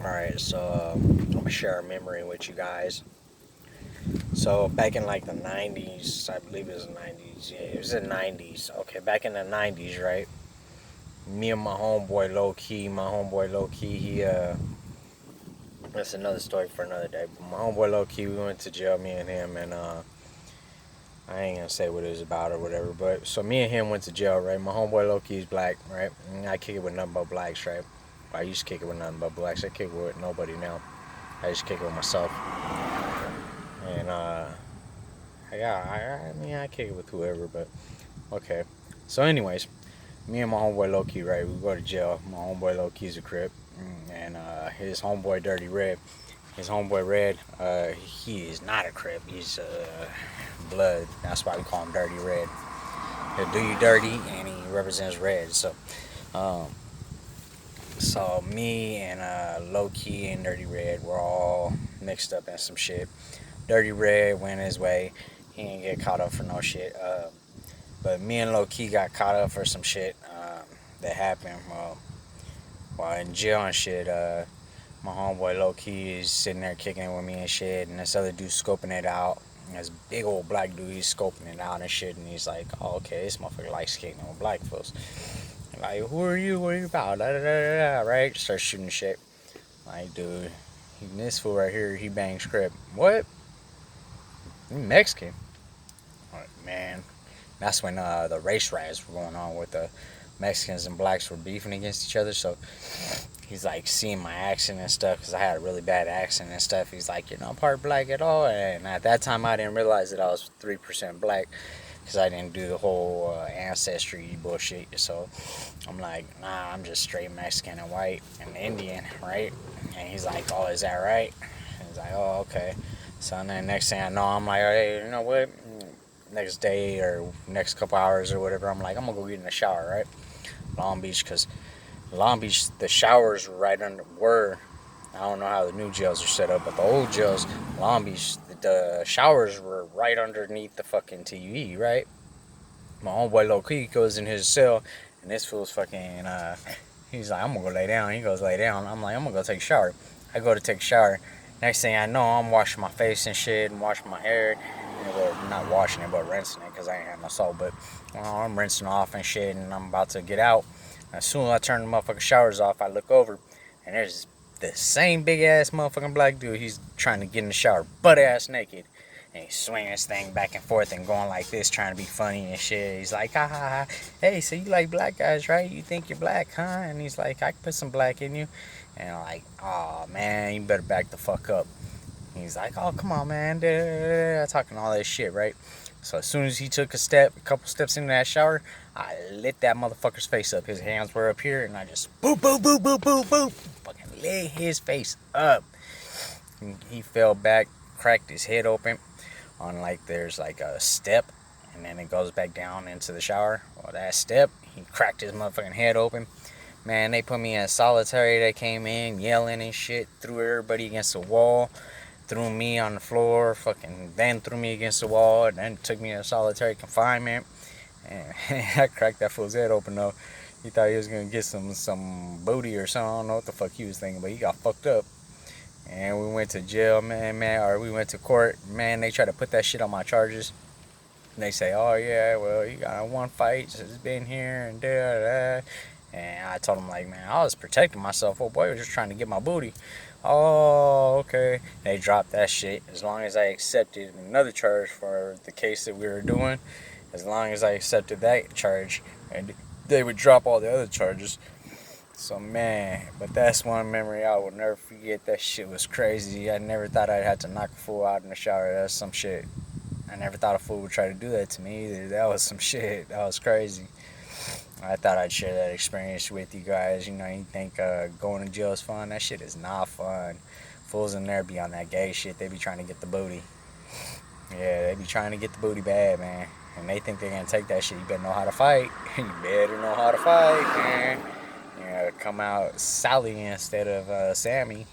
Alright, so I'm gonna share a memory with you guys. So back in like the 90s, I believe it was the 90s. Yeah, it was the 90s. Okay, back in the 90s, right? Me and my homeboy low key, that's another story for another day. But my homeboy low key, we went to jail, me and him, and I ain't gonna say what it was about or whatever. But so me and him went to jail, right? My homeboy low key is black, right? And I kick it with nothing but blacks, right? I used to kick it with nothing but blacks. I kick it with nobody now. I just kick it with myself. And I mean, I kick it with whoever, but okay. So, anyways, me and my homeboy Loki, right? We go to jail. My homeboy Loki's a crip, and his homeboy Dirty Red. His homeboy Red, he is not a crip. He's blood. That's why we call him Dirty Red. He'll do you dirty, and he represents red. Um, so me and Loki and Dirty Red were all mixed up in some shit. Dirty Red went his way. He didn't get caught up for no shit. But me and Low Key got caught up for some shit that happened while in jail and shit. My homeboy Low Key is sitting there kicking it with me and shit, and this other dude scoping it out. And this big old black dude, he's scoping it out and shit, and he's like, "Oh, okay, this motherfucker likes kicking with black folks." Like, who are you? What are you about? Da, da, da, da, right? Start shooting shit. Like, dude, this fool right here, he bangs crip. What? You Mexican? Like, man, that's when the race riots were going on with the Mexicans and blacks were beefing against each other. So he's like seeing my accent and stuff because I had a really bad accent and stuff. He's like, "You're not part black at all." And at that time, I didn't realize that I was 3% black because I didn't do the whole ancestry bullshit. So I'm like, "Nah, I'm just straight Mexican and white and Indian, right?" And he's like, "Oh, is that right?" And he's like, "Oh, okay." So then next thing I know, I'm like, "Hey, you know what? Next day or next couple hours or whatever, I'm like, I'm gonna go get in the shower, right? Long Beach, because Long Beach, the showers were. I don't know how the new jails are set up, but the old jails, Long Beach, the showers were right underneath the fucking TV, right? My homeboy Low Key goes in his cell, and this fool's fucking. He's like, I'm gonna go lay down. He goes lay down. I'm like, I'm gonna go take a shower. I go to take a shower. Next thing I know, I'm washing my face and shit, and washing my hair. Well, not washing it, but rinsing it, because I ain't had no soap. But I'm rinsing off and shit, and I'm about to get out. As soon as I turn the motherfucking showers off, I look over, and there's the same big ass motherfucking black dude. He's trying to get in the shower, butt ass naked. And he's swinging his thing back and forth and going like this, trying to be funny and shit. He's like, ha ha ha. Hey, so you like black guys, right? You think you're black, huh? And he's like, I can put some black in you. And I'm like, oh man, you better back the fuck up. He's like, oh, come on, man. Talking all that shit, right? So as soon as he took a couple steps into that shower, I lit that motherfucker's face up. His hands were up here, and I just boop, boop, boop, boop, boop, boop. Fucking lit his face up. And he fell back, cracked his head open on like there's like a step, and then it goes back down into the shower. Well, that step, he cracked his motherfucking head open. Man, they put me in solitary. They came in yelling and shit, threw everybody against the wall, threw me on the floor, fucking then threw me against the wall, and then took me in solitary confinement. And I cracked that fool's head open though. He thought he was gonna get some booty or something. I don't know what the fuck he was thinking, but he got fucked up. And we went to jail, or we went to court. Man, they tried to put that shit on my charges. And they say, oh yeah, well, you got one fight since been here and da. And I told them, like, man, I was protecting myself. Oh boy, I was just trying to get my booty. Oh, okay. They dropped that shit. As long as I accepted another charge for the case that we were doing, as long as I accepted that charge, and they would drop all the other charges. So man, but that's one memory I will never forget. That shit was crazy. I never thought I'd have to knock a fool out in the shower. That's some shit. I never thought a fool would try to do that to me either. That was some shit. That was crazy. I thought I'd share that experience with you guys. You know, you think going to jail is fun. That shit is not fun. Fools in there be on that gay shit. They be trying to get the booty. Yeah, they be trying to get the booty bad, man. And they think they're gonna take that shit. You better know how to fight. You better know how to fight, man. You know, come out Sally instead of Sammy.